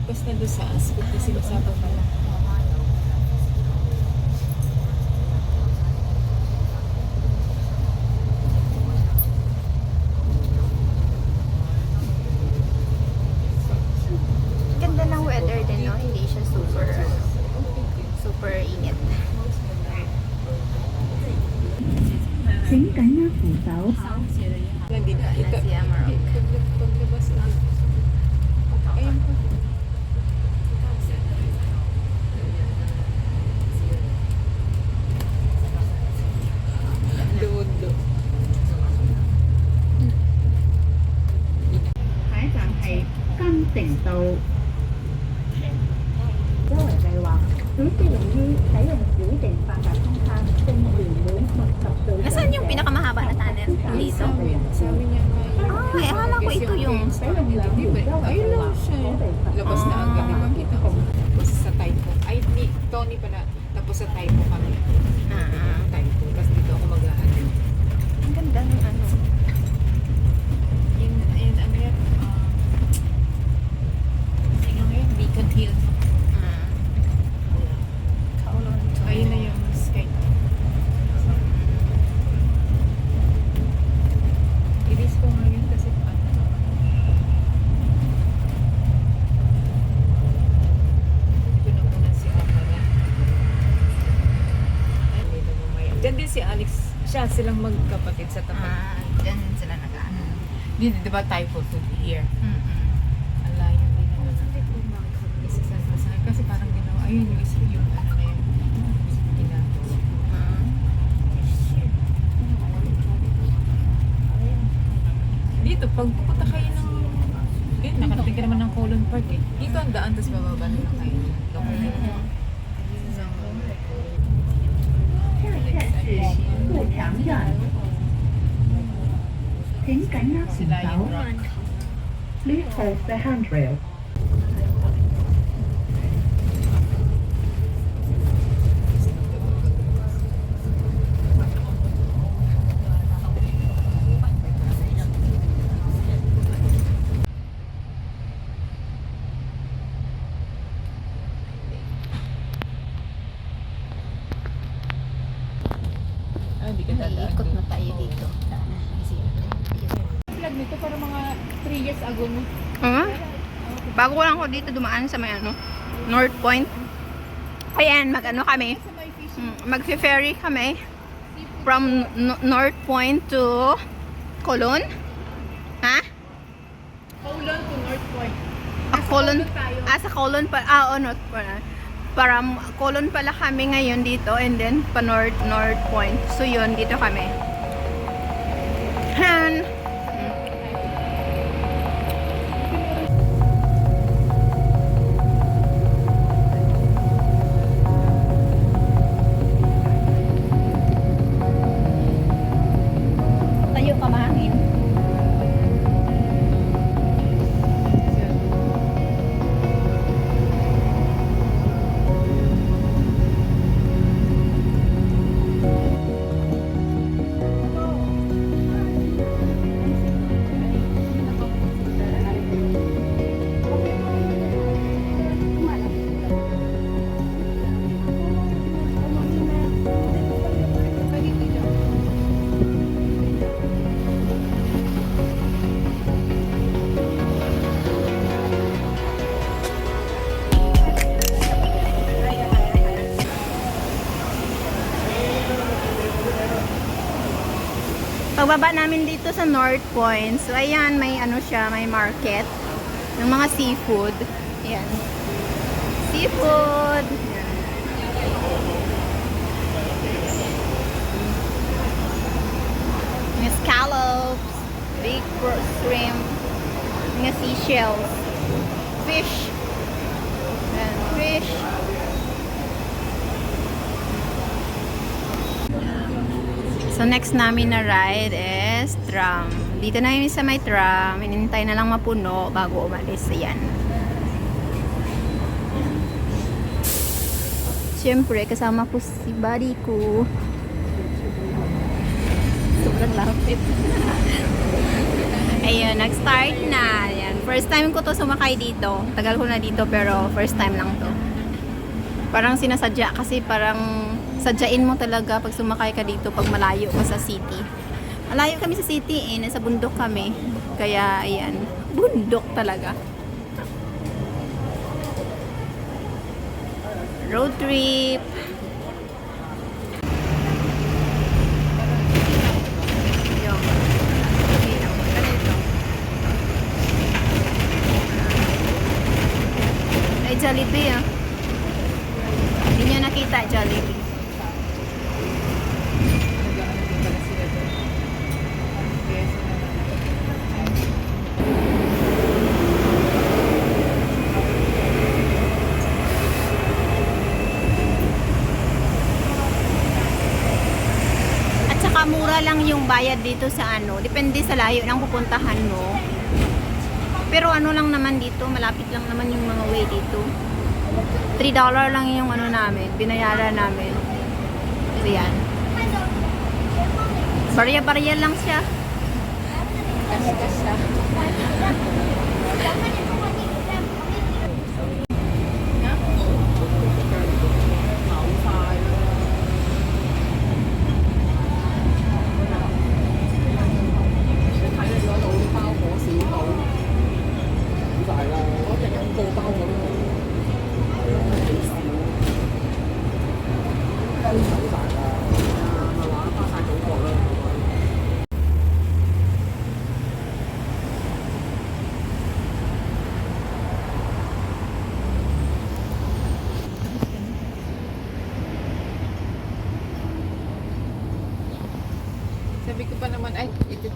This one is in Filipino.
Basta doon sa aspect na sinasabi mo. Ganda ng weather din, no? Hindi siya super, super init. 请赶那扶手。 Hindi na. Ito. Nasi Amarok. Paglabas na. Ayun po. Doon. 下一站係金城道。優惠計劃只適用於使用指定八達通卡並年滿60歲。 Nasaan yung pinakamahaba na tunnel? Dito. Sabi niya Ay, akala ko ito yung... Hindi ba? Ayun lang siya. Labas na agad. Di ba kita ko? Tapos sa typo. Ay, ni Tony pala. Tapos sa typo kami. Typo. Tapos dito ako mag-ahal. Ang ganda ng ano. Yun, ano yan? Ano yun? Beacon Hill. Kowloon to. Ayun na yung sky. Iris ko ngayon kasi ito na muna si Amara. Diyan din si Alex. Siya silang magkapatid sa tapat. Diyan sila nag-ano. Di ba typo to here? Ang layo din naman. Isa sa pasahe. Kasi parang ginawa. Ayun yung isa yung ano na yun. Ginagawa. Dito, pag pupunta kayo ng... Yun, nakarating ka naman ng Colon Park eh. Dito ang daan, tapos bababa na lang kayo. Local. 下一站是富强站，請緊握扶 Sila yung 手。 rock. Please hold the handrail. Hindi ka dadaan. Iikot na tayo dito. Flag nito para mga 3 years ago no? Bago ko lang ako dito dumaan sa may ano, North Point. Ayan, mag-ano kami. Sa may fishing. Mag-ferry kami from North Point to Colon. Ha? Colon to North Point. Colon. tayo. Sa Colon pa. North Point. Para Colon pala kami ngayon dito and then pa North Point. So yun, dito kami. Han. Tayo ka mahangin. Pagbaba namin dito sa North Point, so ayan, may ano siya, may market ng mga seafood. Ayan. Seafood! Mga scallops, big shrimp, mga seashells, fish. Ayan, fish. So next namin na ride is tram. Dito na yun sa may tram. Hinintay na lang mapuno bago umalis. Ayan. Siyempre, kasama ko si buddy ko. Sobrang lapit. Ayun, nag-start na. Ayan. First time ko to sumakay dito. Tagal ko na dito pero first time lang to. Parang sinasadya kasi parang sadyain mo talaga pag sumakay ka dito pag malayo ka sa city. Malayo kami sa city nasa bundok kami. Kaya ayan, bundok talaga. Road trip. Yung, ganito. Ay, Jollibee ah. Hindi niya nakita, Jollibee. Nagkakaroon pala sila doon. Kaya At saka mura lang yung bayad dito sa ano. Depende sa layo ng pupuntahan mo. Pero ano lang naman dito, malapit lang naman yung mga way dito. $3 lang yung ano namin, binayaran namin. So yan. Barya-barya lang siya. kas siya. Sabi ko pa naman, ay, ito